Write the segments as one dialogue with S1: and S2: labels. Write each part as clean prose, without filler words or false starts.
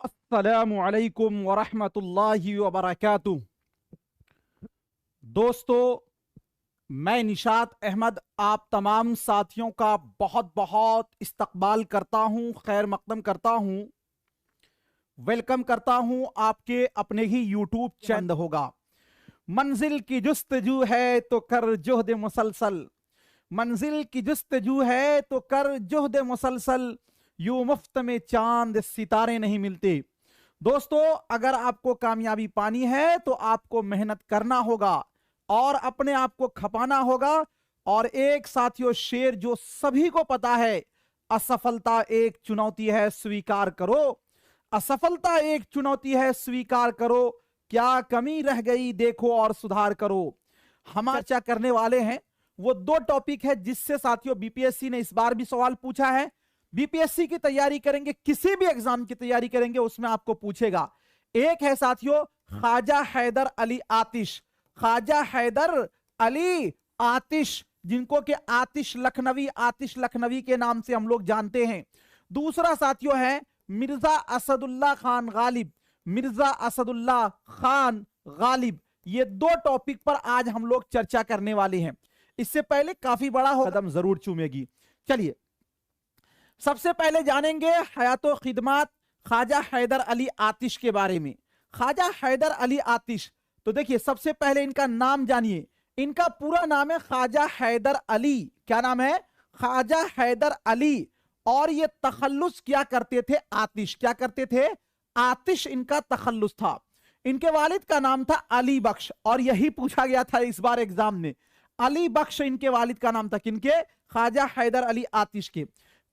S1: अस्सलामुअलैकुम वरहमतुल्लाहि वबरकातुह। दोस्तों, मैं निशात अहमद आप तमाम साथियों का बहुत बहुत इस्तकबाल करता हूं, खैर मकदम करता हूं, वेलकम करता हूं आपके अपने ही यूट्यूब चैनल होगा। मंजिल की जुस्तजू है तो कर जुहद मुसलसल, मंजिल की जुस्तजू है तो कर जुहद मुसलसल, यूं मुफ्त में चांद सितारे नहीं मिलते। दोस्तों, अगर आपको कामयाबी पानी है तो आपको मेहनत करना होगा और अपने आप को खपाना होगा। और एक साथियों शेर जो सभी को पता है, असफलता एक चुनौती है स्वीकार करो, असफलता एक चुनौती है स्वीकार करो, क्या कमी रह गई देखो और सुधार करो। हम चर्चा करने वाले हैं वो दो टॉपिक है जिससे साथियों बीपीएससी ने इस बार भी सवाल पूछा है। बीपीएससी की तैयारी करेंगे, किसी भी एग्जाम की तैयारी करेंगे, उसमें आपको पूछेगा। एक है साथियों ख्वाजा हैदर अली आतिश, ख्वाजा हैदर अली आतिश, जिनको के आतिश लखनवी के नाम से हम लोग जानते हैं। दूसरा साथियों है मिर्जा असदुल्ला खान गालिब, मिर्जा असदुल्ला खान गालिब। ये दो टॉपिक पर आज हम लोग चर्चा करने वाले हैं। इससे पहले काफी बड़ा कदम जरूर चूमेगी। चलिए सबसे पहले जानेंगे हयातो खिदमत ख्वाजा हैदर अली आतिश के बारे में। ख्वाजा हैदर अली आतिश, तो देखिए सबसे पहले इनका नाम जानिए। इनका पूरा नाम है ख्वाजा हैदर अली। क्या नाम है? ख्वाजा हैदर अली। और ये तखल्लुस क्या करते थे? आतिश। क्या करते थे? आतिश इनका तखल्लुस था। इनके वालिद का नाम था अली बख्श, और यही पूछा गया था इस बार एग्जाम में। अली बख्श इनके वालिद का नाम था। किनके? ख्वाजा हैदर अली आतिश के।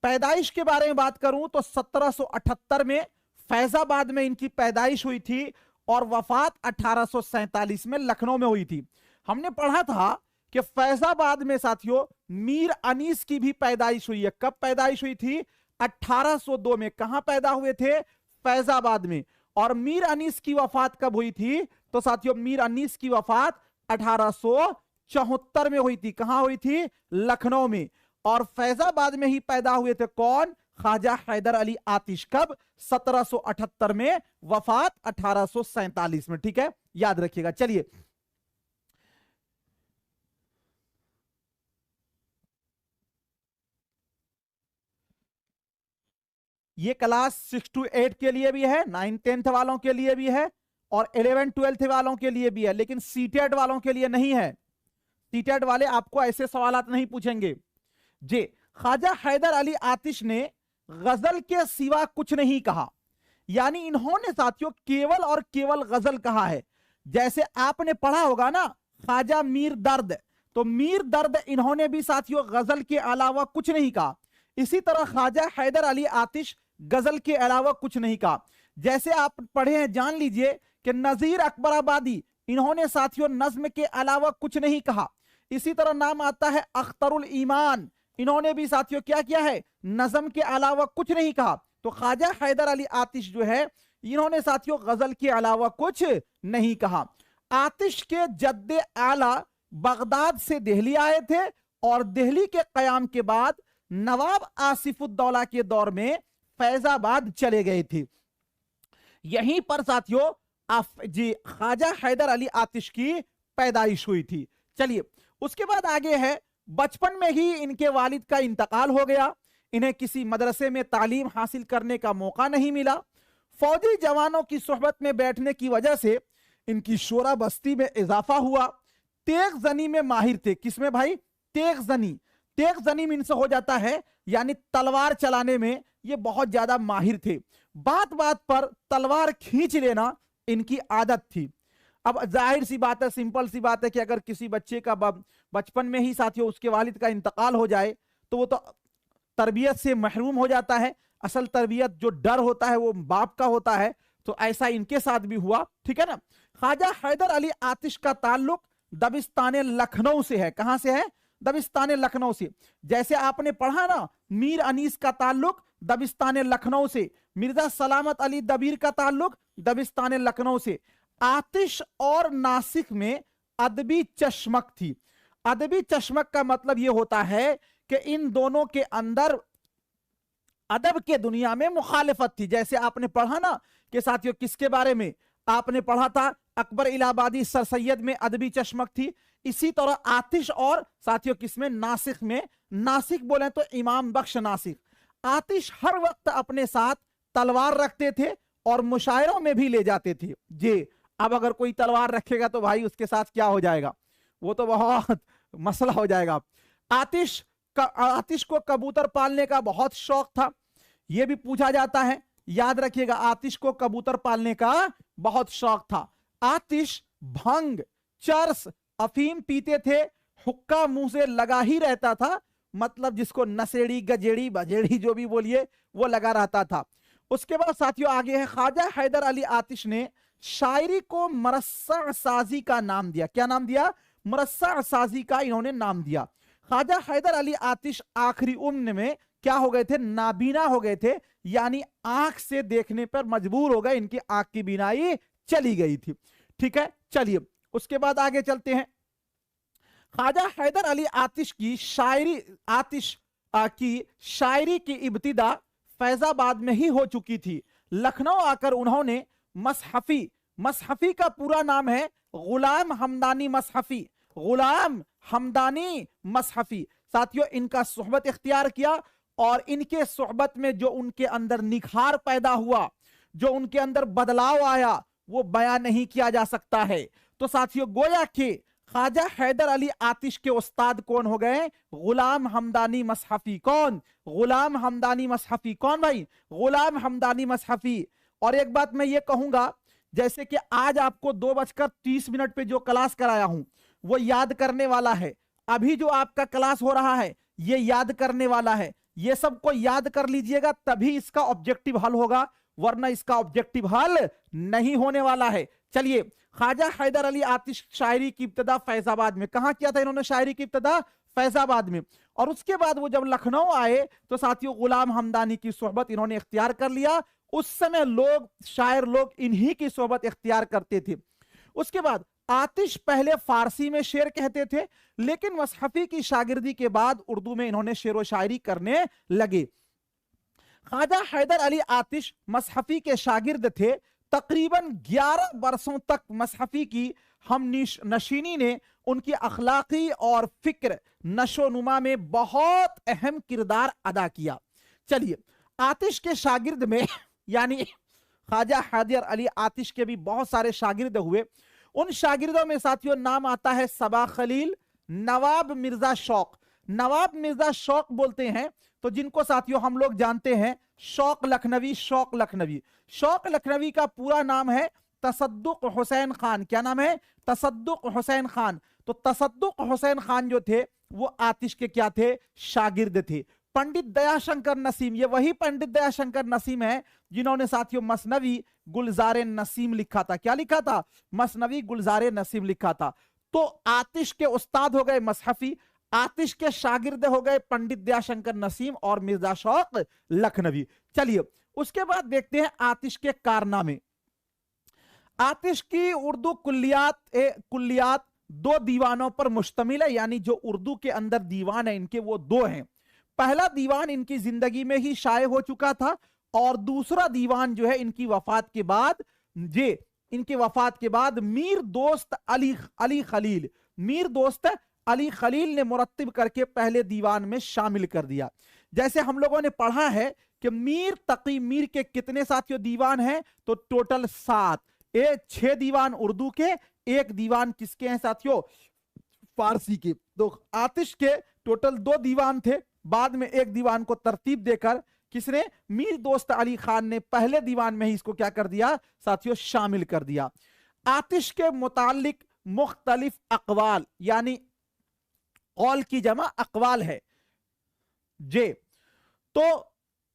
S1: पैदाइश के बारे में बात करूं तो 1778 में फैजाबाद में इनकी पैदाइश हुई थी और वफात 1847 में लखनऊ में हुई थी। हमने पढ़ा था कि फैजाबाद में साथियों मीर अनीस की भी पैदाइश हुई है। कब पैदाइश हुई थी? 1802 में। कहां पैदा हुए थे? फैजाबाद में। और मीर अनीस की वफात कब हुई थी? तो साथियों मीर अनीस की वफात 1874 में हुई थी। कहां हुई थी? लखनऊ में। और फैजाबाद में ही पैदा हुए थे कौन? ख्वाजा हैदर अली आतिश। कब? 1778 में, वफात 1847 में। ठीक है, याद रखिएगा। चलिए ये क्लास 6 to 8 के लिए भी है, 9 10th वालों के लिए भी है और 11 12th वालों के लिए भी है, लेकिन सीटेट वालों के लिए नहीं है। सीटेट वाले आपको ऐसे सवालात नहीं पूछेंगे जी। ख्वाजा हैदर अली आतिश ने गजल के सिवा कुछ नहीं कहा, यानी इन्होंने साथियों केवल और केवल गजल कहा है। जैसे आपने पढ़ा होगा ना ख्वाजा मीर दर्द, तो मीर दर्द इन्होंने भी साथियों गजल के अलावा कुछ नहीं कहा। इसी तरह ख्वाजा हैदर अली आतिश गजल के अलावा कुछ नहीं कहा। जैसे आप पढ़े हैं, जान लीजिए कि नजीर अकबराबादी, इन्होंने साथियों नज्म के अलावा कुछ नहीं कहा। इसी तरह नाम आता है अख्तरुल ईमान, इन्होंने भी साथियों क्या किया है? नज्म के अलावा कुछ नहीं कहा। तो ख्वाजा हैदर अली आतिश जो है, इन्होंने साथियों गजल के अलावा कुछ नहीं कहा। आतिश के जद्दे आला बगदाद से दिल्ली आए थे और दिल्ली के कयाम के बाद नवाब आसिफुद्दौला के दौर में फैजाबाद चले गए थे। यहीं पर साथियों जी ख्वाजा हैदर अली आतिश की पैदाइश हुई थी। चलिए उसके बाद आगे है, बचपन में ही इनके वालिद का इंतकाल हो गया। इन्हें किसी मदरसे में तालीम हासिल करने का मौका नहीं मिला। फौजी जवानों की सोहबत में बैठने की वजह से इनकी शोरा बस्ती में इजाफा हुआ। तेग जनी में माहिर थे। किसमें भाई? तेग जनी। तेग जनी में इनसे हो जाता है, यानी तलवार चलाने में ये बहुत ज्यादा माहिर थे। बात बात पर तलवार खींच लेना इनकी आदत थी। अब जाहिर सी बात है, सिंपल सी बात है कि अगर किसी बच्चे का बचपन में ही साथियों उसके वालिद का इंतकाल हो जाए तो वो तो तरबियत से महरूम हो जाता है। असल तरबियत जो डर होता है वो बाप का होता है। तो ऐसा इनके साथ भी हुआ। ठीक है ना। ख्वाजा हैदर अली आतिश का ताल्लुक दबिस्तान लखनऊ से है। कहां से है? दबिस्तान लखनऊ से। जैसे आपने पढ़ा ना मीर अनीस का ताल्लुक दबिस्तान लखनऊ से, मिर्जा सलामत अली दबीर का ताल्लुक दबिस्तान लखनऊ से। आतिश और नासिक में अदबी चश्मक थी। अदबी चश्मक का मतलब यह होता है कि इन दोनों के अंदर अदब के दुनिया में मुखालिफत थी। जैसे आपने पढ़ा ना कि साथियों किसके बारे में आपने पढ़ा था, अकबर इलाहाबादी सर सैयद में अदबी चश्मक थी। इसी तरह आतिश और साथियों किसमें, नासिक में। नासिक बोले तो इमाम बख्श नासिक। आतिश हर वक्त अपने साथ तलवार रखते थे और मुशायरों में भी ले जाते थे जी। अब अगर कोई तलवार रखेगा तो भाई उसके साथ क्या हो जाएगा, वो तो बहुत मसला हो जाएगा। आतिश को कबूतर पालने का बहुत शौक था, यह भी पूछा जाता है, याद रखिएगा। आतिश को कबूतर पालने का बहुत शौक था। आतिश भंग, चरस, अफीम पीते थे, हुक्का मुंह से लगा ही रहता था, मतलब जिसको नशेड़ी गजेड़ी बजेड़ी जो भी बोलिए वो लगा रहता था। उसके बाद साथियों आगे है, ख्वाजा हैदर अली आतिश ने शायरी को मरस्सा साजी का नाम दिया। क्या नाम दिया? मरस्सा साजी का इन्होंने नाम दिया। ख्वाजा हैदर अली आतिश आखिरी उम्र में क्या हो गए थे? नाबीना हो गए थे, यानी आंख से देखने पर मजबूर हो गए, इनकी आंख की बीनाई चली गई थी। ठीक है, चलिए उसके बाद आगे चलते हैं। ख्वाजा हैदर अली आतिश की शायरी की इब्तिदा फैजाबाद में ही हो चुकी थी। लखनऊ आकर उन्होंने मसहफी का पूरा नाम है गुलाम हमदानी मसहफी, गुलाम हमदानी मसहफी। साथियों इनका सोहबत इख्तियार किया और इनके सोहबत में जो उनके अंदर निखार पैदा हुआ, जो उनके अंदर बदलाव आया, वो बयान नहीं किया जा सकता है। तो साथियों गोया कि ख्वाजा हैदर अली आतिश के उस्ताद कौन हो गए? गुलाम हमदानी मसहफी। कौन? गुलाम हमदानी मसहफी। कौन भाई? गुलाम हमदानी मसहफी। और एक बात मैं ये कहूंगा, जैसे कि आज आपको 2:30 पे जो क्लास कराया हूं वो याद करने वाला है। अभी जो आपका क्लास हो रहा है ये याद करने वाला है। ये सबको याद कर लीजिएगा, तभी इसका ऑब्जेक्टिव हल होगा, वरना इसका ऑब्जेक्टिव हल नहीं होने वाला है। चलिए, ख्वाजा हैदर अली आतिश शायरी की इब्तिदा फैजाबाद में। कहां किया था इन्होंने शायरी की इब्तिदा? फैजाबाद में। और उसके बाद वो जब लखनऊ आए तो साथियों गुलाम हमदानी की सोहबत इन्होंने इख्तियार कर लिया। उस समय शायर लोग इन्हीं की सोहबत इख्तियार करते थे। उसके बाद आतिश पहले फारसी में शेर कहते थे, लेकिन मसहफी की शागिर्दी के बाद उर्दू में इन्होंने शेर व शायरी करने लगे। ख्वाजा हैदर अली आतिश मसहफी के शागिर्द थे। तकरीबन 11 बरसों तक मसहफी की हम नशीनी ने उनकी अखलाकी और फिक्र नशोनुमा में बहुत अहम किरदार अदा किया। चलिए, आतिश के शागिर्द में यानी ख्वाजा हैदर अली आतिश के भी बहुत सारे शागिर्द हुए। उन शागिर्दों में साथियों नाम आता है सबा खलील, नवाब मिर्जा शौक। नवाब मिर्जा शौक बोलते हैं तो जिनको साथियों हम लोग जानते हैं शौक लखनवी। शौक लखनवी का पूरा नाम है तसद्दुक हुसैन खान। क्या नाम है? तसद्दुक हुसैन खान। तो तसद्दुक हुसैन खान जो थे वो आतिश के क्या थे? शागिर्द थे। पंडित दयाशंकर नसीम, ये वही पंडित दयाशंकर नसीम है जिन्होंने साथियों मसनवी गुलजारे नसीम लिखा था। क्या लिखा था? मसनवी गुलजारे नसीम लिखा था। तो आतिश के उस्ताद हो गए मसहफी, आतिश के शागिर्द हो गए पंडित दयाशंकर नसीम और मिर्जा शौक लखनवी। चलिए उसके बाद देखते हैं आतिश के कारनामे। आतिश की उर्दू कुल्लियात 2 दीवानों पर मुश्तमिल है, यानी जो उर्दू के अंदर दीवान है इनके वो 2 हैं। पहला दीवान इनकी जिंदगी में ही शाये हो चुका था और दूसरा दीवान जो है इनकी वफात के बाद मीर दोस्त अली खलील ने मुरत्तिब करके पहले दीवान में शामिल कर दिया। जैसे हम लोगों ने पढ़ा है कि मीर तकी मीर के कितने साथियों दीवान हैं? तो टोटल 7। 6 दीवान उर्दू के, 1 दीवान किसके हैं साथियों? फारसी के। तो आतिश के टोटल 2 दीवान थे, बाद में 1 दीवान को तरतीब देकर किसने? मीर दोस्त अली खान ने पहले दीवान में ही इसको क्या कर दिया साथियों? शामिल कर दिया। आतिश के मुतालिक मुख्तलिफ अकवाल, यानी कौल की जमा अकवाल है जे। तो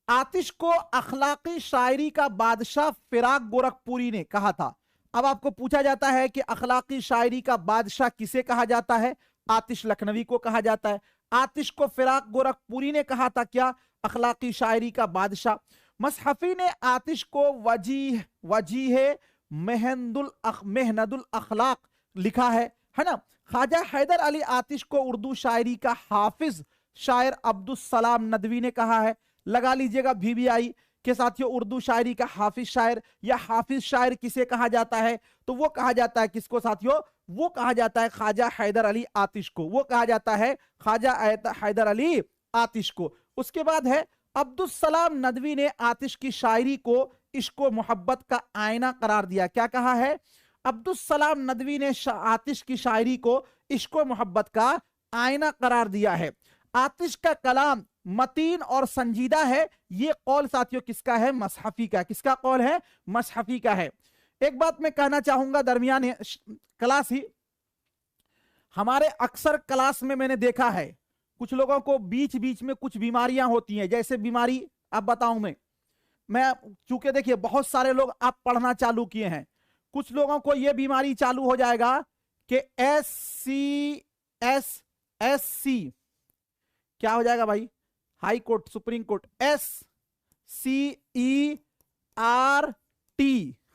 S1: आतिश को अखलाकी शायरी का बादशाह फिराक गोरखपुरी ने कहा था। अब आपको पूछा जाता है कि अखलाकी शायरी का बादशाह किसे कहा जाता है? आतिश लखनवी को कहा जाता है। आतिश को फिराक गोरखपुरी ने कहा था क्या? अखलाकी शायरी का बादशाह। मसहफी ने आतिश को वजीह मेहनदुल अखलाक लिखा है ना। ख्वाजा हैदर अली आतिश को उर्दू शायरी का हाफिज शायर अब्दुस सलाम नदवी ने कहा है। लगा लीजिएगा VBI के साथियों उर्दू शायरी का हाफिज शायर, या हाफिज शायर किसे कहा जाता है, तो वो कहा जाता है किसको साथियों, वो कहा जाता है ख्वाजा हैदर अली आतिश को, वो कहा जाता है ख्वाजा हैदर अली आतिश को। उसके बाद है अब्दुल सलाम नदवी ने आतिश की शायरी को इश्क मोहब्बत का आईना करार दिया। क्या कहा है? अब्दुल सलाम नदवी ने आतिश की शायरी को इश्क मोहब्बत का आईना करार दिया है। आतिश का कलाम मतीन और संजीदा है। ये कौल साथियों किसका है? मसहफी का। किसका कौल है? मसहफी का है। एक बात मैं कहना चाहूंगा, दरमियान क्लास ही हमारे अक्सर क्लास में मैंने देखा है कुछ लोगों को बीच बीच में कुछ बीमारियां होती हैं। जैसे बीमारी अब बताऊं मैं चूंकि देखिए बहुत सारे लोग आप पढ़ना चालू किए हैं, कुछ लोगों को यह बीमारी चालू हो जाएगा कि SC क्या हो जाएगा भाई? High court, supreme court, SCERT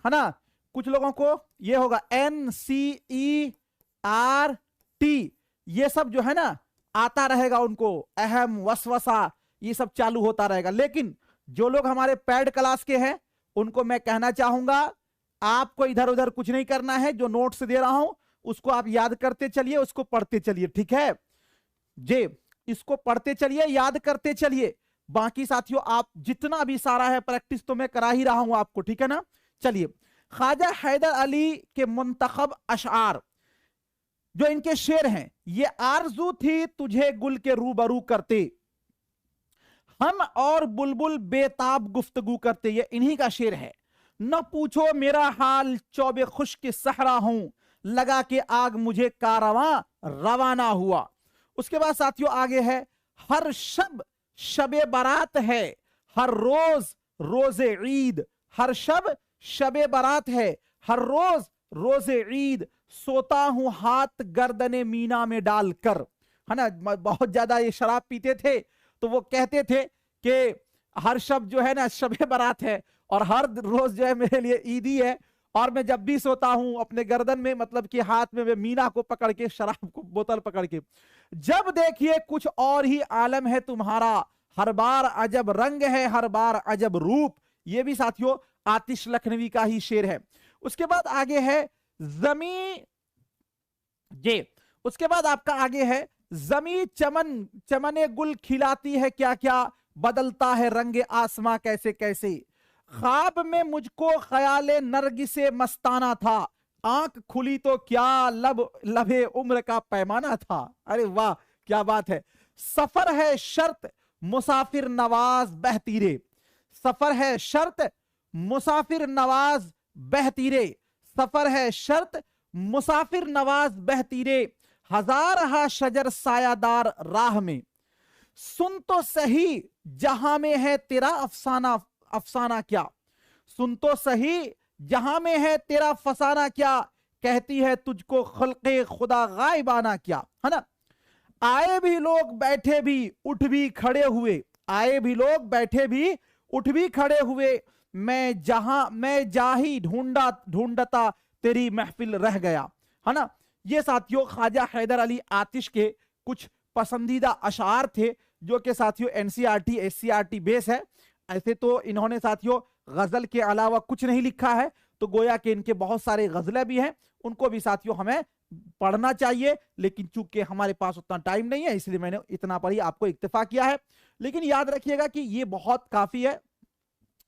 S1: है ना। कुछ लोगों को यह होगा NCERT। ये सब जो है ना आता रहेगा उनको, अहम, वसवसा, ये सब चालू होता रहेगा। लेकिन जो लोग हमारे पैड क्लास के हैं उनको मैं कहना चाहूंगा आपको इधर उधर कुछ नहीं करना है। जो नोट्स दे रहा हूं उसको आप याद करते चलिए, उसको पढ़ते चलिए, ठीक है जी। इसको पढ़ते चलिए, याद करते चलिए। बाकी साथियों आप जितना भी सारा है प्रैक्टिस तो मैं करा ही रहा हूं आपको, ठीक है ना। चलिए, ख्वाजा हैदर अली के मुंतखब अशआर जो इनके शेर हैं, ये आरजू थी तुझे गुल के रूबरू करते, हम और बुलबुल बेताब गुफ्तगू करते, ये इन्हीं का शेर है। न पूछो मेरा हाल चौबे खुश के सहरा हूं, लगा के आग मुझे कारवां रवाना हुआ। उसके बाद साथियों आगे है, हर शब शबे बारात है, हर रोज रोजे ईद, हर शब शबे बारात है, हर रोज रोजे ईद, सोता हूं हाथ गर्दने मीना में डालकर, है ना। बहुत ज्यादा ये शराब पीते थे तो वो कहते थे कि हर शब जो है ना शबे बारात है और हर रोज जो है मेरे लिए ईदी है, और मैं जब भी सोता हूं अपने गर्दन में मतलब कि हाथ में मैं मीना को पकड़ के, शराब को बोतल पकड़ के, जब देखिए कुछ और ही आलम है तुम्हारा, हर बार अजब रंग है हर बार अजब रूप। ये भी साथियों आतिश लखनवी का ही शेर है। उसके बाद आगे है जमी ये, उसके बाद आपका आगे है, जमी चमन चमने गुल खिलाती है क्या क्या, बदलता है रंग आसमां कैसे कैसे, ख्वाब में मुझको ख्याले नरगिसे मस्ताना था, आंख खुली तो क्या लब लबे उम्र का पैमाना था। अरे वाह क्या बात है। सफर है शर्त मुसाफिर नवाज बहतीरे, सफर है शर्त मुसाफिर नवाज बहतीरे, सफर है शर्त मुसाफिर नवाज बहतीरे, हजार हा शजर सायादार राह में, सुन तो सही जहां में है तेरा अफसाना अफसाना क्या, सुन तो सही जहां में है तेरा फसाना क्या, कहती है तुझको खल्के खुदा गायबाना क्या, है ना। आए भी लोग बैठे भी उठ भी खड़े हुए, आए भी लोग बैठे भी उठ भी खड़े हुए, मैं जा ही ढूंढता तेरी महफिल रह गया, है ना। ये साथियों ख्वाजा हैदर अली आतिश के कुछ पसंदीदा अशार थे जो कि साथियों एनसीईआरटी एससीईआरटी बेस है। ऐसे तो इन्होंने साथियों गजल के अलावा कुछ नहीं लिखा है, तो गोया कि इनके बहुत सारे गजलें भी हैं, उनको भी साथियों हमें पढ़ना चाहिए, लेकिन चूंकि हमारे पास उतना टाइम नहीं है इसलिए मैंने इतना पर ही आपको इक्तिफा किया है। लेकिन याद रखिएगा कि ये बहुत काफी है,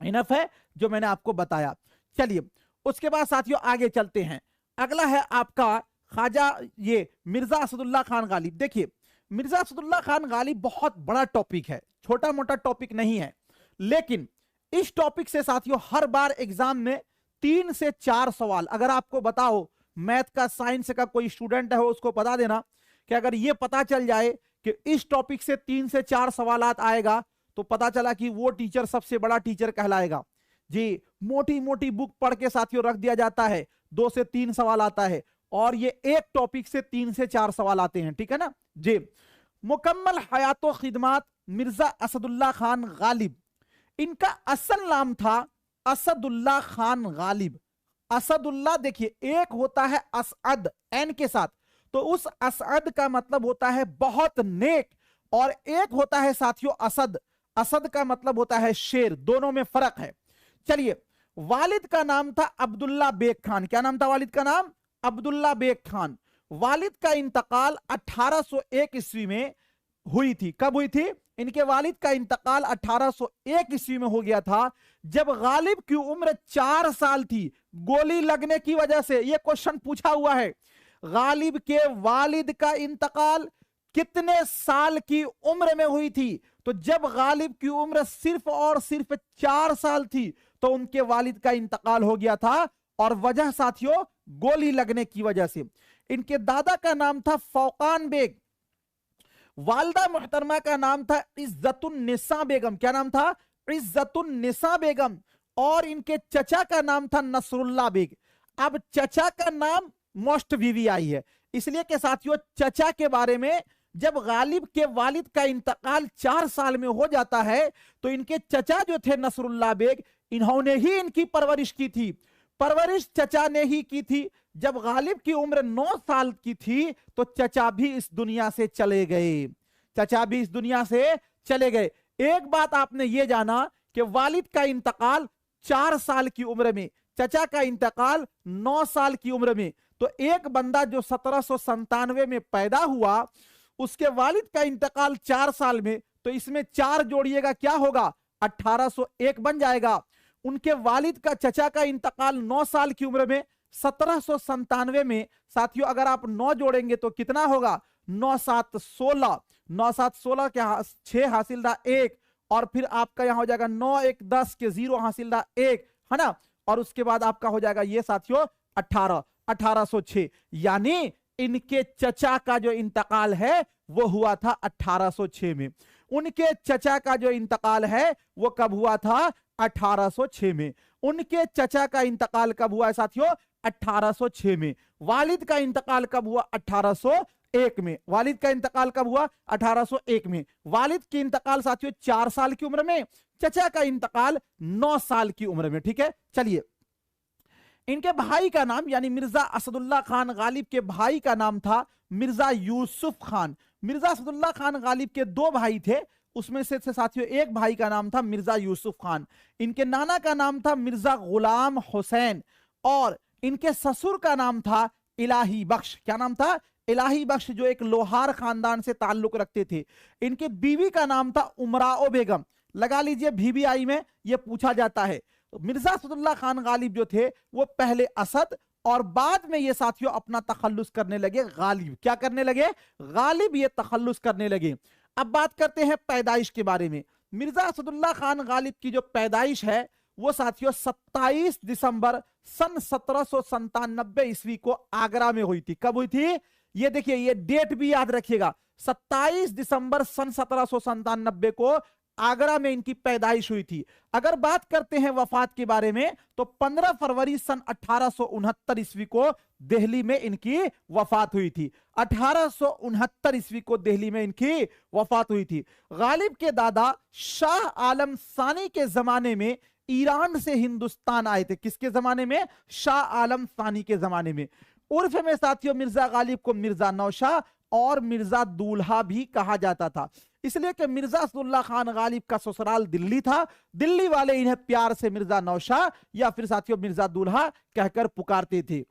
S1: इनफ है जो मैंने आपको बताया। चलिए उसके बाद साथियों आगे चलते हैं। अगला है आपका ख्वाजा ये मिर्जा असदुल्ला खान गालिब। देखिए मिर्जा असदुल्ला खान गालिब बहुत बड़ा टॉपिक है, छोटा मोटा टॉपिक नहीं है, लेकिन इस टॉपिक से साथियों हर बार एग्जाम में 3 से 4 सवाल, अगर आपको बताओ मैथ का साइंस का कोई स्टूडेंट है उसको बता देना कि अगर ये पता चल जाए कि इस टॉपिक से 3 से 4 सवालात आएगा तो पता चला कि वो टीचर सबसे बड़ा टीचर कहलाएगा जी। मोटी मोटी बुक पढ़ के साथियों रख दिया जाता है, 2 से 3 सवाल आता है, और ये एक टॉपिक से 3 से 4 सवाल आते हैं, ठीक है ना जी। मुकम्मल हयातो खिदमात मिर्जा असदुल्ला खान गालिब, इनका असल नाम था असदुल्ला खान गालिब। असदुल्ला देखिए एक होता है असअद एन के साथ, तो उस असअद का मतलब होता है बहुत नेक, और एक होता है साथियों असद, असद का मतलब होता है शेर, दोनों में फर्क है। चलिए, वालिद का नाम था अब्दुल्ला बेग खान। क्या नाम था वालिद का? नाम अब्दुल्ला बेग खान। वालिद का इंतकाल 1801 ईस्वी में हुई थी। कब हुई थी? इनके वालिद का इंतकाल 1801 ईस्वी में हो गया था, जब गालिब की उम्र 4 साल थी, गोली लगने की वजह से। यह क्वेश्चन पूछा हुआ है, गालिब के वालिद का इंतकाल कितने साल की उम्र में हुई थी? तो जब गालिब की उम्र सिर्फ और सिर्फ 4 साल थी तो उनके वालिद का इंतकाल हो गया था, और वजह साथियों गोली लगने की वजह से। इनके दादा का नाम था फौकान बेग, वालदा मुहतरमा का नाम था इज्जतुन्निसा बेगम। क्या नाम था? इज्जतुन्निसा बेगम। और इनके चचा का नाम था नसरुल्ला बेग। अब चचा का नाम मोस्ट वीवीआई है, इसलिए कि साथियों चचा के बारे में, जब गालिब के वालिद का इंतकाल 4 साल में हो जाता है तो इनके चचा जो थे नसरुल्ला बेग, इन्होंने ही इनकी परवरिश की थी। परवरिश चचा ने ही की थी। जब गालिब की उम्र 9 साल की थी तो चचा भी इस दुनिया से चले गए। चचा भी इस दुनिया से चले गए। एक बात आपने ये जाना कि वालिद का इंतकाल 4 साल की उम्र में, चचा का इंतकाल 9 साल की उम्र में, तो एक बंदा जो 1797 में पैदा हुआ, उसके वालिद का इंतकाल 4 साल में, तो इसमें 4 जोड़िएगा क्या होगा? 1801 बन जाएगा। उनके वालिद का, चचा का इंतकाल 9 साल की उम्र में, 1797 में। साथियों अगर आप 9 जोड़ेंगे तो कितना होगा? 9 7 16, 9 7 16 के 6 हासिलदा 1, और फिर आपका यहां हो जाएगा 9 1 10 के 0 हासिलदा 1, है ना। और उसके बाद आपका हो जाएगा ये साथियों 18, 1806। यानी इनके चचा का जो इंतकाल है वो हुआ था 1806 में। उनके चचा का जो इंतकाल है वो कब हुआ था? 1806 में। उनके चचा का इंतकाल कब हुआ है साथियों? 1806 में। वालिद का इंतकाल कब हुआ? 1801 में। वालिद का इंतकाल कब हुआ? 1801 में। वालिद की इंतकाल साथियों 4 साल की उम्र में, चचा का इंतकाल 9 साल की उम्र में। ठीक है, चलिए। इनके भाई का नाम, यानी मिर्जा असदुल्ला खान गालिब के भाई का नाम था मिर्जा यूसुफ खान। मिर्जा असदुल्ला खान गालिब के 2 भाई थे, उसमें से साथियों एक भाई का नाम था मिर्जा यूसुफ खान। इनके नाना का नाम था मिर्जा गुलाम हुसैन, और इनके ससुर का नाम था इलाही बख्श। क्या नाम था? इलाही बख्श, जो एक लोहार खानदान से ताल्लुक रखते थे। इनके बीवी का नाम था उमराओ बेगम। लगा लीजिए, VVI में यह पूछा जाता है। मिर्जा असदुल्ला खान गालिब जो थे वो पहले असद, और बाद में ये साथियों अपना तखल्लुस करने लगे गालिब। क्या करने लगे? गालिब ये तखल्लुस करने लगे। अब बात करते हैं पैदाइश के बारे में। मिर्जा असदुल्ला खान गालिब की जो पैदाइश है वो साथियों 27 दिसंबर सन 1797 ईस्वी को आगरा में हुई थी। कब हुई थी? ये देखिए, ये डेट भी याद रखिएगा, 27 दिसंबर सन 1797 को आगरा में इनकी पैदाइश हुई थी। अगर बात करते हैं वफात के बारे में तो 15 फरवरी सन 1869 ईस्वी को दिल्ली में इनकी वफात हुई थी। 1869 ईस्वी को दिल्ली में इनकी वफात हुई थी। गालिब के दादा शाह आलम सानी के जमाने में ईरान से हिंदुस्तान आए थे। किसके जमाने में? शाह आलम सानी के जमाने में। उर्फ में साथियों मिर्जा गालिब को मिर्जा नौशाह और मिर्जा दूल्हा भी कहा जाता था, इसलिए कि मिर्जा असदुल्ला खान गालिब का ससुराल दिल्ली था। दिल्ली वाले इन्हें प्यार से मिर्जा नौशाह या फिर साथियों मिर्जा दूल्हा कहकर पुकारते थे।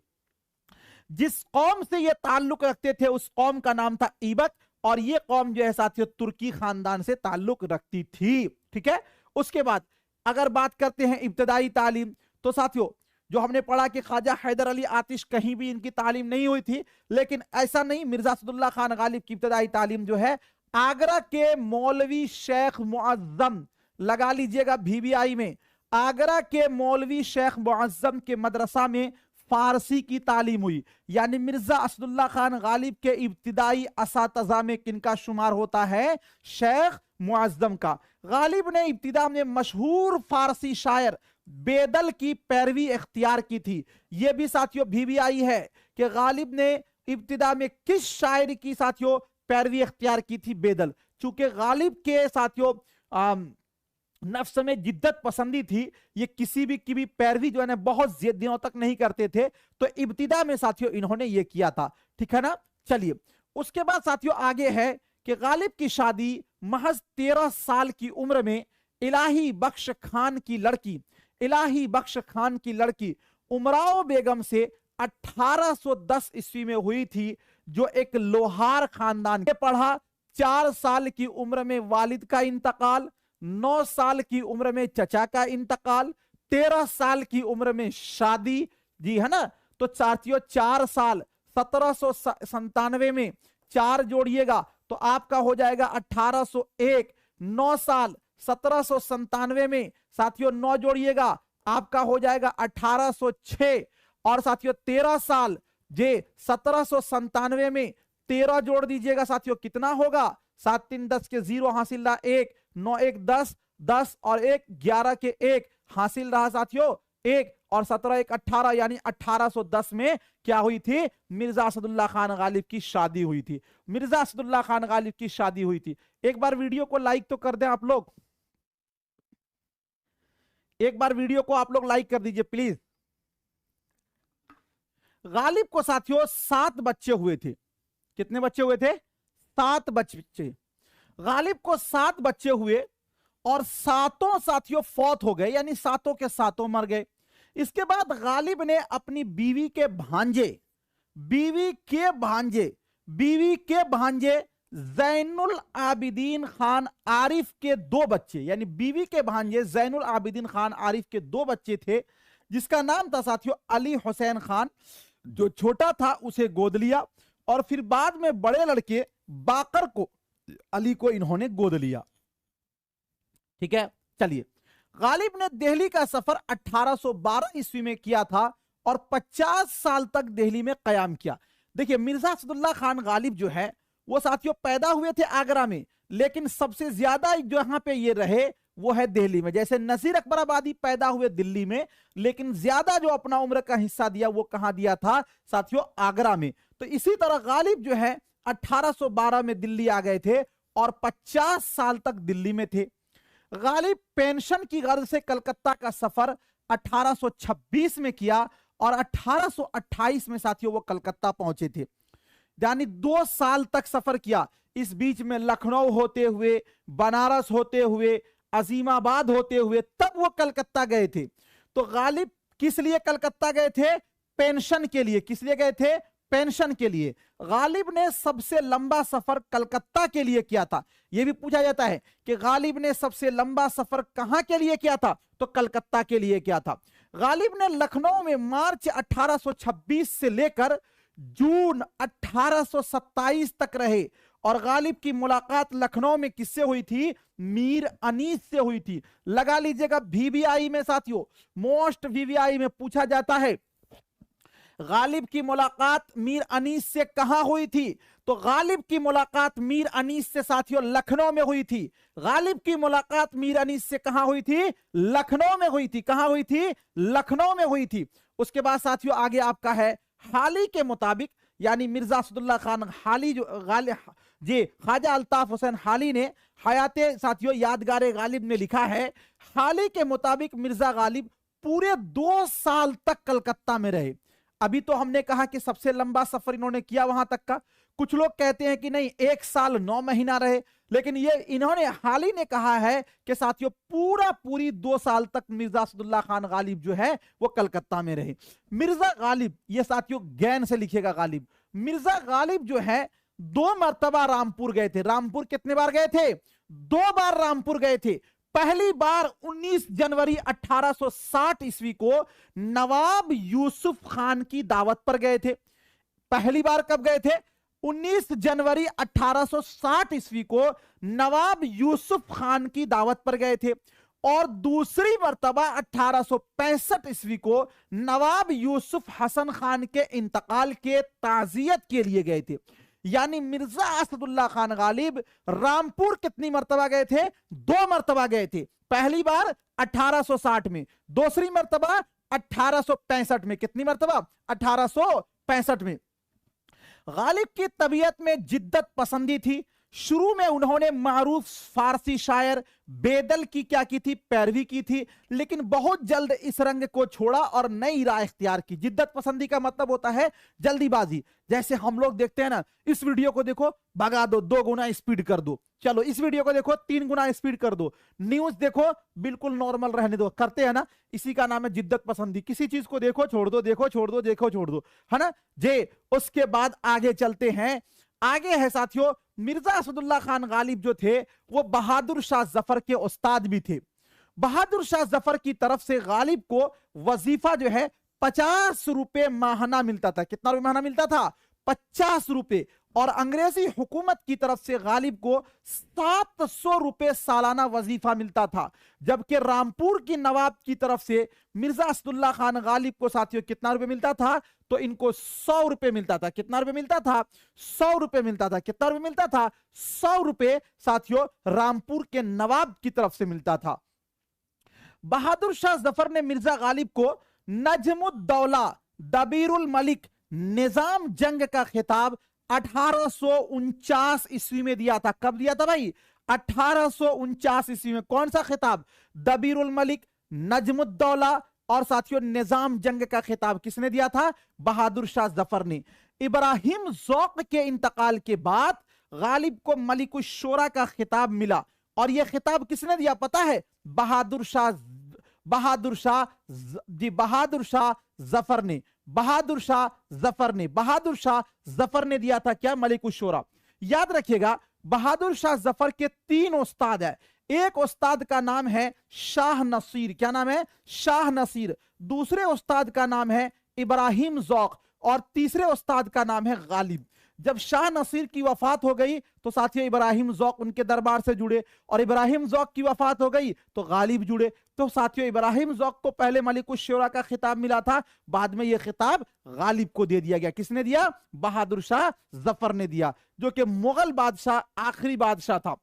S1: जिस कौम से ये ताल्लुक रखते थे उस कौम का नाम था ईबक, और ये कौम जो है साथियों तुर्की खानदान से ताल्लुक रखती थी। ठीक है, उसके बाद अगर बात करते हैं इब्तदाई तालीम, तो साथियों जो हमने पढ़ा कि ख्वाजा हैदर अली आतिश कहीं भी इनकी तालीम नहीं हुई थी, लेकिन ऐसा नहीं, मिर्जा असदुल्ला खान गालिब की इब्तदाई तालीम जो है आगरा के मौलवी शेख मुअज्जम, लगा लीजिएगा VVI में, आगरा के मौलवी शेख मुअज्जम के मदरसा में फारसी की तालीम हुई। यानी मिर्जा असदुल्ला खान गालिब के इब्तिदाई असातिज़ा में किनका शुमार होता है? शेख मुअज्जम का। गालिब ने इब्तिदा में मशहूर फारसी शायर बेदल की पैरवी इख्तियार की थी। यह भी साथियों VVI है कि गालिब ने इब्तिदा में किस शायर की साथियों पैरवी इख्तियार की थी? बेदल। चूंकि गालिब के साथियों नफ्स में जिद्दत पसंदी थी, ये किसी भी की भी पैरवी जो है ना बहुत दिनों तक नहीं करते थे, तो इब्तिदा में साथियों इन्होंने ये किया था। ठीक है ना, चलिए। उसके बाद साथियों आगे है कि गालिब की शादी महज 13 साल की उम्र में इलाही बख्श खान की लड़की उमराव बेगम से 1810 ईस्वी में हुई थी, जो एक लोहार खानदान के पढ़ा। 4 साल की उम्र में वालिद का इंतकाल, 9 साल की उम्र में चचा का इंतकाल, 13 साल की उम्र में शादी। जी है ना, तो साथियों 4 साल 1797 में 4 जोड़िएगा तो आपका हो जाएगा 1801। 9 साल 1797 में साथियों 9 जोड़िएगा आपका हो जाएगा 1806। और साथियों 13 साल जे 1797 में 13 जोड़ दीजिएगा साथियों, कितना होगा? 7 3 10 के 0 हासिल रहा 1, 9 1 10, 10 और 1 11 के 1 हासिल रहा साथियों 1, और 17 1 18, यानी 1810 में क्या हुई थी? मिर्जा असदुल्ला खान गालिब की शादी हुई थी। मिर्जा असदुल्ला खान गालिब की शादी हुई थी। एक बार वीडियो को लाइक तो कर दें आप लोग, एक बार वीडियो को आप लोग लाइक कर दीजिए प्लीज। गालिब को साथियों 7 बच्चे हुए थे। कितने बच्चे हुए थे? 7 बच्चे। गालिब को 7 बच्चे हुए और 7 साथियों फौत हो गए, यानी 7 के 7 मर गए। इसके बाद गालिब ने अपनी बीवी के भांजे जैनुल आबिदीन खान आरिफ के 2 बच्चे, यानी बीवी के भांजे जैनुल आबिदीन खान आरिफ के 2 बच्चे थे, जिसका नाम था साथियों अली हुसैन खान। जो छोटा था उसे गोद लिया और फिर बाद में बड़े लड़के बाकर को, अली को इन्होंने गोद लिया। ठीक है, चलिए। गालिब ने दिल्ली का सफर 1812 ईस्वी में किया था और 50 साल तक दिल्ली में कयाम किया। देखिए मिर्जा असदुल्ला खान गालिब जो है वो साथियों पैदा हुए थे आगरा में, लेकिन सबसे ज्यादा जो यहां पे ये रहे वो है दिल्ली में। जैसे नसीर अकबर आबादी पैदा हुए दिल्ली में, लेकिन ज्यादा जो अपना उम्र का हिस्सा दिया वो कहां दिया था साथियों? आगरा में। तो इसी तरह गालिब जो है 1812 में दिल्ली आ गए थे और 50 साल तक दिल्ली में थे। गालिब पेंशन की गर्ज से कलकत्ता का सफर 1826 में किया और 1828 में साथियों वो कलकत्ता पहुंचे थे, यानी 2 साल तक सफर किया। इस बीच में लखनऊ होते हुए, बनारस होते हुए, अजीमाबाद होते हुए तब वो कलकत्ता गए थे। तो गालिब किस लिए कलकत्ता गए थे? पेंशन के लिए। किस लिए गए थे? पेंशन के लिए। गालिब ने सबसे लंबा सफर कलकत्ता के लिए किया था। यह भी पूछा जाता है कि गालिब ने सबसे लंबा सफर कहां के लिए किया था? तो कलकत्ता के लिए किया था। गालिब ने लखनऊ में मार्च 1826 से लेकर जून 1827 तक रहे और गालिब की मुलाकात लखनऊ में किससे हुई थी? मीर अनीस से हुई थी। लगा लीजिएगा वीवीआई में साथियों, मोस्ट वीवीआई में पूछा जाता है गालिब की मुलाकात मीर अनीस से कहां हुई थी? तो गालिब की मुलाकात मीर अनीस से साथियों लखनऊ में हुई थी। गालिब की मुलाकात मीर अनीस से कहां हुई थी? लखनऊ में हुई थी। कहां हुई थी? लखनऊ में हुई थी। उसके बाद साथियों आगे आपका है हाली के मुताबिक, यानी मिर्जा असदुल्ला खान हाली जो जी ख्वाजा अल्ताफ हुसैन हाली ने हयाते साथियों यादगार गालिब में लिखा है, हाली के मुताबिक मिर्जा गालिब पूरे 2 साल तक कलकत्ता में रहे। अभी तो हमने कहा कि सबसे लंबा सफर इन्होंने किया वहां तक का। कुछ लोग कहते हैं कि नहीं 1 साल 9 महीना रहे, लेकिन ये इन्होंने हाली ने कहा है कि साथियों पूरी 2 साल तक मिर्जा असदुल्ला खान गालिब जो है वो कलकत्ता में रहे। मिर्जा गालिब, ये साथियों गैन से लिखेगा गालिब। मिर्जा गालिब जो है 2 मरतबा रामपुर गए थे। रामपुर कितने बार गए थे? 2 बार रामपुर गए थे। पहली बार 19 जनवरी 1860 ईस्वी को नवाब यूसुफ खान की दावत पर गए थे। पहली बार कब गए थे? 19 जनवरी 1860 ईस्वी को नवाब यूसुफ खान की दावत पर गए थे और दूसरी मर्तबा 1865 ईस्वी को नवाब यूसुफ हसन खान के इंतकाल के ताजियत के लिए गए थे। यानी मिर्जा असदुल्ला खान गालिब रामपुर कितनी मर्तबा गए थे? 2 मर्तबा गए थे। पहली बार 1860 में, दूसरी मर्तबा 1865 में। कितनी मर्तबा? 1865 में। गालिब की तबीयत में जिद्दत पसंदी थी, शुरू में उन्होंने मारूफ फारसी शायर बेदल की क्या की थी, पैरवी की थी, लेकिन बहुत जल्द इस रंग को छोड़ा और नई राह इख्तियार की। जिद्दत पसंदी का मतलब होता है जल्दीबाजी। जैसे हम लोग देखते हैं ना, इस वीडियो को देखो भगा दो, 2 गुना स्पीड कर दो, चलो इस वीडियो को देखो 3 गुना स्पीड कर दो, न्यूज देखो बिल्कुल नॉर्मल रहने दो, करते हैं ना, इसी का नाम है जिद्दत पसंदी। किसी चीज को देखो छोड़ दो, देखो छोड़ दो, देखो छोड़ दो, है ना जे। उसके बाद आगे चलते हैं, आगे है साथियों मिर्जा असदुल्ला खान गालिब जो थे वो बहादुर शाह जफर के उस्ताद भी थे। बहादुर शाह जफर की तरफ से गालिब को वजीफा जो है 50 रुपए माहाना मिलता था। कितना रुपए माहाना मिलता था? 50 रुपए। और अंग्रेजी हुकूमत की तरफ से गालिब को 700 रुपए सालाना वजीफा मिलता था। जबकि रामपुर की नवाब की तरफ से मिर्जा असदुल्ला खान गालिब को साथियों कितना रुपए मिलता था? तो इनको 100 रुपए मिलता था। कितना रुपए मिलता था? 100 रुपए मिलता था। कितना रुपए मिलता था? 100 रुपए साथियों रामपुर के नवाब की तरफ से मिलता था। बहादुर शाह जफर ने मिर्जा गालिब को नजमुद्दौला, दबीरुल मलिक, निजाम जंग का खिताब 1849 ईस्वी में दिया था। कब दिया था भाई? 1849 ईस्वी में। कौन सा खिताब? दबीरुल मलिक, नजमुद्दौला और साथियों निजाम जंग का खिताब किसने दिया था? बहादुर शाह जफर ने। इब्राहिम ज़ौक़ के इंतकाल के बाद गालिब को मलिकुश शोरा का खिताब मिला और यह खिताब किसने दिया पता है? बहादुर शाह जफर ने दिया था। क्या? मलिकुश शोरा। याद रखिएगा बहादुर शाह जफर के 3 उस्ताद है। एक उस्ताद का नाम है शाह नसीर। क्या नाम है? शाह नसीर। दूसरे उस्ताद का नाम है इब्राहिम ज़ौक़ और तीसरे उस्ताद का नाम है गालिब। जब शाह नसीर की वफात हो गई तो साथियों इब्राहिम ज़ौक़ उनके दरबार से जुड़े और इब्राहिम ज़ौक़ की वफात हो गई तो गालिब जुड़े। तो साथियों इब्राहिम ज़ौक़ को पहले मलिकुश शोरा का खिताब मिला था, बाद में यह खिताब गालिब को दे दिया गया। किसने दिया? बहादुर शाह जफर ने दिया, जो कि मुगल बादशाह आखिरी बादशाह था।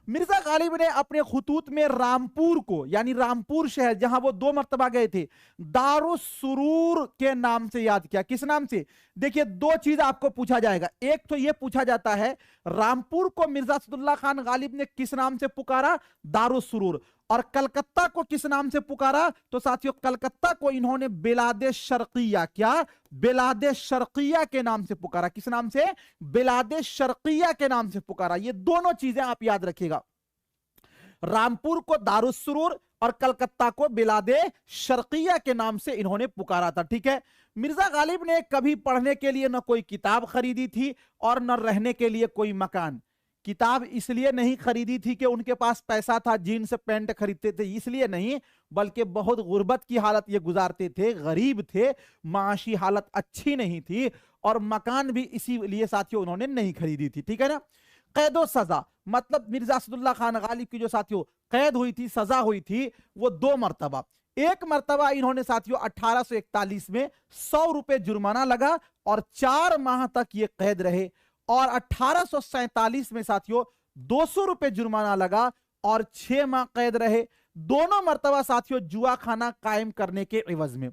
S1: मिर्जा गालिब ने अपने खुतूत में रामपुर को, यानी रामपुर शहर जहां वो 2 मरतबा गए थे, दारुस सुरूर के नाम से याद किया। किस नाम से? देखिए 2 चीज आपको पूछा जाएगा। एक तो ये पूछा जाता है रामपुर को मिर्जा असदुल्ला खान गालिब ने किस नाम से पुकारा? दारुस सुरूर। और कलकत्ता को किस नाम से पुकारा? तो साथियों कलकत्ता को इन्होंने बिलादे शर्किया, क्या? बिलादे शर्किया के नाम से पुकारा। किस नाम से? बिलादे शर्किया के नाम से पुकारा। ये दोनों चीजें आप याद रखिएगा, रामपुर को दारुस सुरूर और कलकत्ता को बिलादे शर्किया के नाम से इन्होंने पुकारा था। ठीक है। मिर्जा गालिब ने कभी पढ़ने के लिए न कोई किताब खरीदी थी और न रहने के लिए कोई मकान। किताब इसलिए नहीं खरीदी थी कि उनके पास पैसा था, जीन्स पैंट खरीदते थे, इसलिए नहीं, बल्कि बहुत गुर्बत की हालत ये गुजारते थे, गरीब थे, माशी हालत अच्छी नहीं थी और मकान भी इसीलिए साथियों उन्होंने नहीं खरीदी थी। ठीक है ना। कैदो सजा, मतलब मिर्जा असदुल्ला खान गालिब की जो साथियों कैद हुई थी, सजा हुई थी, वो 2 मरतबा। एक मरतबा इन्होंने साथियों 1841 में 100 रुपए जुर्माना लगा और 4 माह तक ये कैद रहे। और 1847 में साथियों 200 रुपए जुर्माना लगा और 6 माह कैद रहे। दोनों मरतबा साथियों जुआ खाना कायम करने के एवज में,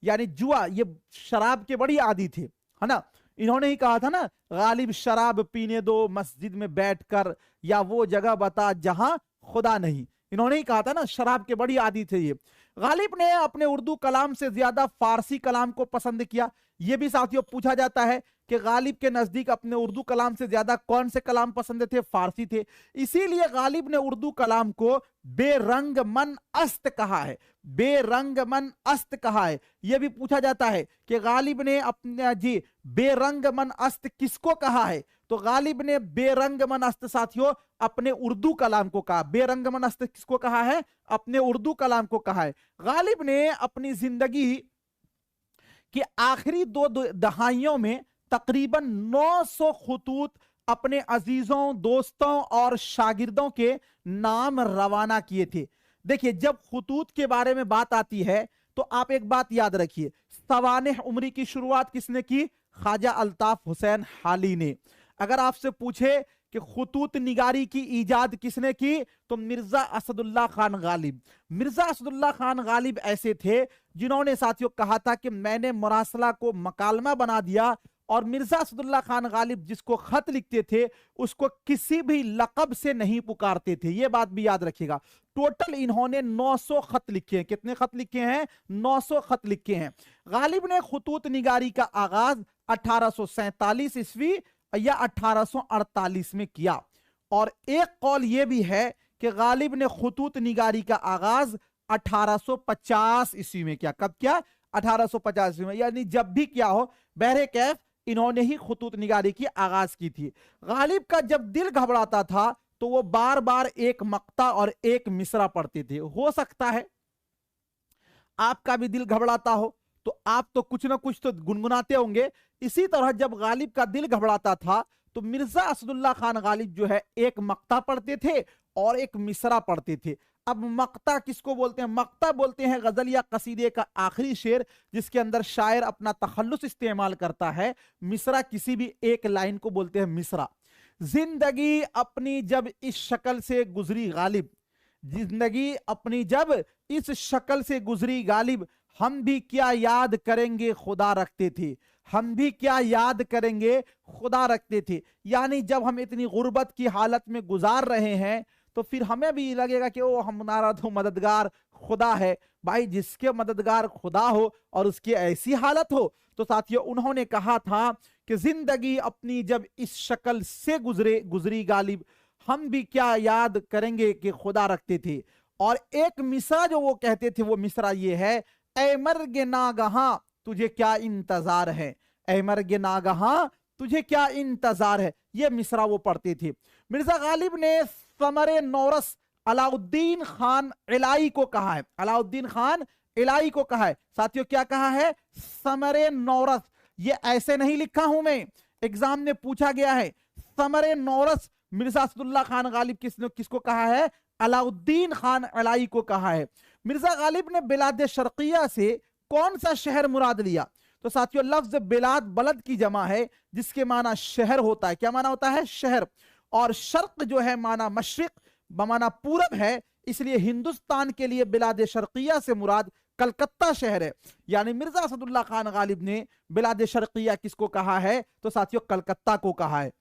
S1: यानी जुआ, ये शराब के बड़ी आदी थे, है ना। इन्होंने ही कहा था ना, गालिब शराब पीने दो मस्जिद में बैठकर या वो जगह बता जहां खुदा नहीं। इन्होंने ही कहा था ना, शराब के बड़ी आदी थे ये। गालिब ने अपने उर्दू कलाम से ज्यादा फारसी कलाम को पसंद किया। यह भी साथियों पूछा जाता है कि गालिब के नजदीक अपने उर्दू कलाम से ज्यादा कौन से कलाम पसंद थे? फारसी थे। इसीलिए गालिब ने उर्दू कलाम को बेरंग मन अस्त कहा है। बेरंग मन अस्त कहा है। यह भी पूछा जाता है कि गालिब ने अपने बेरंग मन अस्त किसको कहा है? तो गालिब ने बेरंग मन अस्त साथियों अपने उर्दू कलाम को कहा। बेरंग मन अस्त किसको कहा है? अपने उर्दू कलाम को कहा है। गालिब ने अपनी जिंदगी कि आखिरी 2 दहाइयों में तकरीबन 900 खुतूत अपने अजीजों, दोस्तों और शागिर्दों के नाम रवाना किए थे। देखिए जब खुतूत के बारे में बात आती है तो आप एक बात याद रखिए, सवानेह उमरी की शुरुआत किसने की? ख्वाजा अल्ताफ हुसैन हाली ने। अगर आपसे पूछे कि खुतूत निगारी की इजाद किसने की, तो मिर्जा असदुल्ला खान गालिब। मिर्जा असदुल्ला खान गालिब ऐसे थे जिन्होंने साथियों कहा था कि मैंने मुरासला को मकालमा बना दिया और मिर्जा असदुल्ला खान गालिब जिसको खत लिखते थे उसको किसी भी लकब से नहीं पुकारते थे, यह बात भी याद रखिएगा। टोटल इन्होंने 900 खत लिखे हैं। कितने खत लिखे हैं? 900 खत लिखे हैं। गालिब ने खुतूत निगारी का आगाज 1847 ईस्वी या 1848 में किया। और एक कौल यह भी है कि गालिब ने खुतूत निगारी का आगाज 1850 ईस्वी में किया। कब किया? 1850 ईस्वी में, यानी जब भी क्या हो, बहरे कैफ इन्होंने ही खुतूत निगारी की आगाज की थी। गालिब का जब दिल घबराता था तो वो बार बार एक मक्ता और एक मिसरा पढ़ते थे। हो सकता है आपका भी दिल घबराता हो तो आप तो कुछ ना कुछ तो गुनगुनाते होंगे। इसी तरह जब गालिब का दिल घबराता था तो मिर्जा असदुल्ला खान गालिब जो है एक मक्ता पढ़ते थे और एक मिसरा पढ़ते थे। अब मक्ता किसको बोलते हैं? मक्ता बोलते हैं गजल या कसीदे का आखिरी शेर जिसके अंदर शायर अपना तखल्लुस इस्तेमाल करता है। मिसरा किसी भी एक लाइन को बोलते हैं मिसरा। जिंदगी अपनी जब इस शक्ल से गुजरी गालिब, जिंदगी अपनी जब इस शक्ल से गुजरी गालिब, हम भी क्या याद करेंगे खुदा रखते थे, हम भी क्या याद करेंगे खुदा रखते थे। यानी जब हम इतनी गुर्बत की हालत में गुजार रहे हैं तो फिर हमें भी लगेगा कि ओ हमारा तो मददगार खुदा है। भाई जिसके मददगार खुदा हो और उसकी ऐसी हालत हो, तो साथियों उन्होंने कहा था कि जिंदगी अपनी जब इस शक्ल से गुजरी गालिब, हम भी क्या याद करेंगे कि खुदा रखते थे। और एक मिसरा जो वो कहते थे वो मिसरा ये है, ऐ मर्गे नागहां तुझे क्या इंतजार है, ऐ मर्गे नागहां तुझे क्या इंतजार है, ये मिसरा वो पढ़ते थे। मिर्जा गालिब ने समरे नौरस अलाउद्दीन खान इलाई को कहा है, अलाउद्दीन खान इलाई को कहा है। साथियों क्या कहा है? समरे नौरस। ये ऐसे नहीं लिखा हूं मैं, एग्जाम में पूछा गया है। समरे नौरस मिर्जा असदुल्ला खान गालिब किसको कहा है? अलाउद्दीन खान इलाई को कहा है। मिर्जा गालिब ने बिलाद शर्किया से कौन सा शहर मुराद लिया? तो साथियों लफ्ज बिलाद बलद की जमा है जिसके माना शहर होता है। क्या माना होता है? शहर। और शर्क जो है माना मशरिक, बमाना पूरब है, इसलिए हिंदुस्तान के लिए बिलाद शर्किया से मुराद कलकत्ता शहर है। यानी मिर्जा असदुल्ला खान गालिब ने बिलाद शर्किया किसको कहा है? तो साथियों कलकत्ता को कहा है।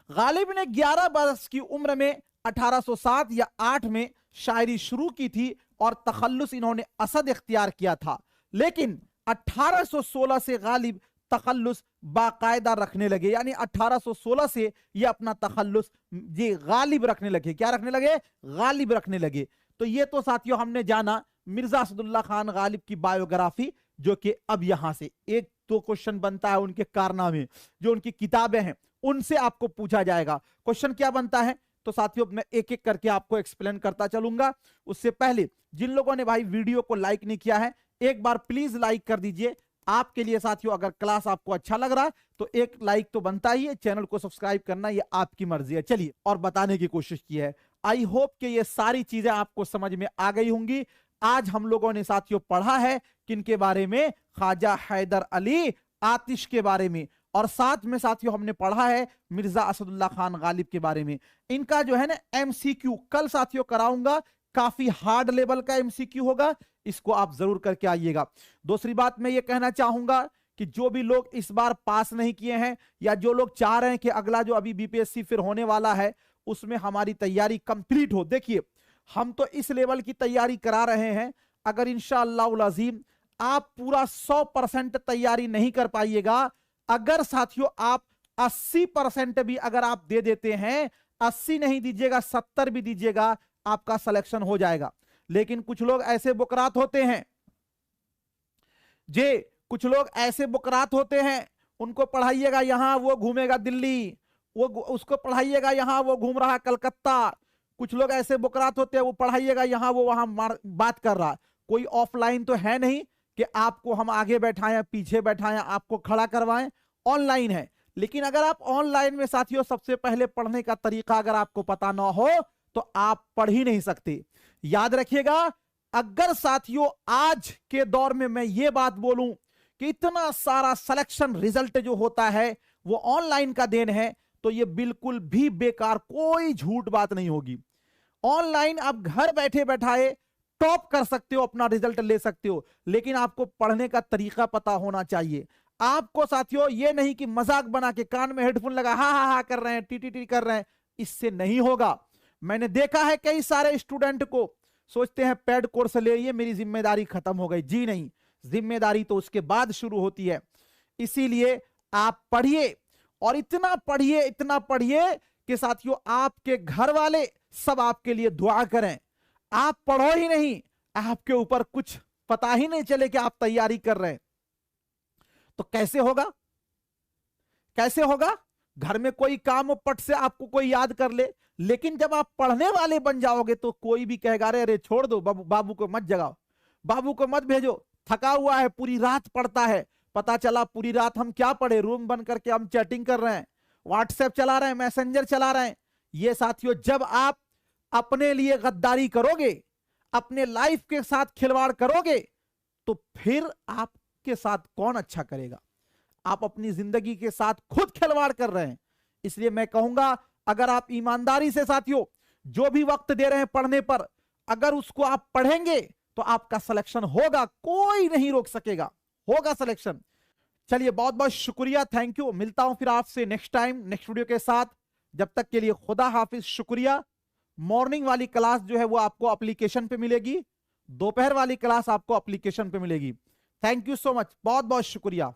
S1: गालिब ने 11 बरस की उम्र में 1807 या 8 में शायरी शुरू की थी और तखल्लुस इन्होंने असद इख्तियार किया था। लेकिन 1816 से गालिब तखल्लुस बाकायदा रखने लगे, यानी 1816 से ये अपना तखल्लुस ये गालिब रखने लगे। क्या रखने लगे? गालिब रखने लगे। तो ये तो साथियों हमने जाना मिर्जा असदुल्ला खान गालिब की बायोग्राफी, जो कि अब यहां से एक तो क्वेश्चन बनता है उनके कारनामे, जो उनकी किताबें हैं उनसे आपको पूछा जाएगा। क्वेश्चन क्या बनता है तो साथियों मैं एक एक करके आपको एक्सप्लेन करता चलूंगा। उससे पहले जिन लोगों ने भाई वीडियो को लाइक नहीं किया है, एक बार प्लीज लाइक कर दीजिए। आपके लिए साथियों अगर क्लास आपको अच्छा लग रहा है तो एक लाइक तो बनता ही है, चैनल को सब्सक्राइब करना ये आपकी मर्जी है। चलिए और बताने की कोशिश की है। आई होप कि ये सारी चीजें आपको समझ में आ गई होंगी। आज हम लोगों ने साथियों पढ़ा है किनके बारे में? ख्वाजा हैदर अली आतिश के बारे में, और साथ में साथियों हमने पढ़ा है मिर्जा असदुल्ला खान गालिब के बारे में। इनका जो है ना एमसीक्यू कल साथियों कराऊंगा, काफी हार्ड लेवल का एमसीक्यू होगा, इसको आप जरूर करके आइएगा। दूसरी बात मैं ये कहना चाहूंगा कि जो भी लोग इस बार पास नहीं किए हैं या जो लोग चाह रहे हैं कि अगला जो अभी बीपीएससी फिर होने वाला है उसमें हमारी तैयारी कंप्लीट हो, देखिए हम तो इस लेवल की तैयारी करा रहे हैं। अगर इंशाअल्लाह अज़ीम आप पूरा 100% तैयारी नहीं कर पाइएगा, अगर साथियों आप 80% भी अगर आप दे देते हैं, 80 नहीं दीजिएगा 70 भी दीजिएगा, आपका सिलेक्शन हो जाएगा। लेकिन कुछ लोग ऐसे बुकरात होते हैं जे, कुछ लोग ऐसे बुकरात होते हैं, उनको पढ़ाइएगा यहां वो घूमेगा दिल्ली, वो उसको पढ़ाइएगा यहां वो घूम रहा कलकत्ता। कुछ लोग ऐसे बुकरात होते हैं, वो पढ़ाइएगा यहां वो वहां बात कर रहा। कोई ऑफलाइन तो है नहीं कि आपको हम आगे बैठाएं पीछे बैठाएं आपको खड़ा करवाएं, ऑनलाइन है। लेकिन अगर आप ऑनलाइन में साथियों सबसे पहले पढ़ने का तरीका अगर आपको पता ना हो तो आप पढ़ ही नहीं सकते। याद रखिएगा, अगर साथियों आज के दौर में मैं ये बात बोलूं कि इतना सारा सिलेक्शन रिजल्ट जो होता है वो ऑनलाइन का देन है, तो ये बिल्कुल भी बेकार, कोई झूठ बात नहीं होगी। ऑनलाइन आप घर बैठे बैठाए टॉप कर सकते हो, अपना रिजल्ट ले सकते हो, लेकिन आपको पढ़ने का तरीका पता होना चाहिए। आपको साथियों ये नहीं कि मजाक बना के कान में हेडफोन लगा हा हा हा कर रहे हैं, टी टी टी कर रहे हैं, इससे नहीं होगा। मैंने देखा है कई सारे स्टूडेंट को सोचते हैं पेड कोर्स ले लिए मेरी जिम्मेदारी खत्म हो गई। जी नहीं, जिम्मेदारी तो उसके बाद शुरू होती है। इसीलिए आप पढ़िए और इतना पढ़िए कि साथियों आपके घर वाले सब आपके लिए दुआ करें। आप पढ़ो ही नहीं, आपके ऊपर कुछ पता ही नहीं चले कि आप तैयारी कर रहे हैं, तो कैसे होगा? कैसे होगा? घर में कोई काम हो, पट से आपको कोई याद कर ले, लेकिन जब आप पढ़ने वाले बन जाओगे तो कोई भी कहेगा अरे अरे छोड़ दो, बाबू को मत जगाओ, बाबू को मत भेजो, थका हुआ है, पूरी रात पढ़ता है। पता चला पूरी रात हम क्या पढ़े, रूम बंद करके हम चैटिंग कर रहे हैं, व्हाट्सएप चला रहे हैं, मैसेंजर चला रहे हैं। ये साथियों, जब आप अपने लिए गद्दारी करोगे, अपने लाइफ के साथ खिलवाड़ करोगे, तो फिर आपके साथ कौन अच्छा करेगा? आप अपनी जिंदगी के साथ खुद खिलवाड़ कर रहे हैं। इसलिए मैं कहूंगा, अगर आप ईमानदारी से साथियों जो भी वक्त दे रहे हैं पढ़ने पर, अगर उसको आप पढ़ेंगे तो आपका सिलेक्शन होगा, कोई नहीं रोक सकेगा, होगा सिलेक्शन। चलिए बहुत बहुत शुक्रिया, थैंक यू। मिलता हूं फिर आपसे नेक्स्ट टाइम नेक्स्ट वीडियो के साथ। जब तक के लिए खुदा हाफिज, शुक्रिया। मॉर्निंग वाली क्लास जो है वो आपको एप्लीकेशन पे मिलेगी, दोपहर वाली क्लास आपको एप्लीकेशन पे मिलेगी। थैंक यू सो मच, बहुत बहुत शुक्रिया।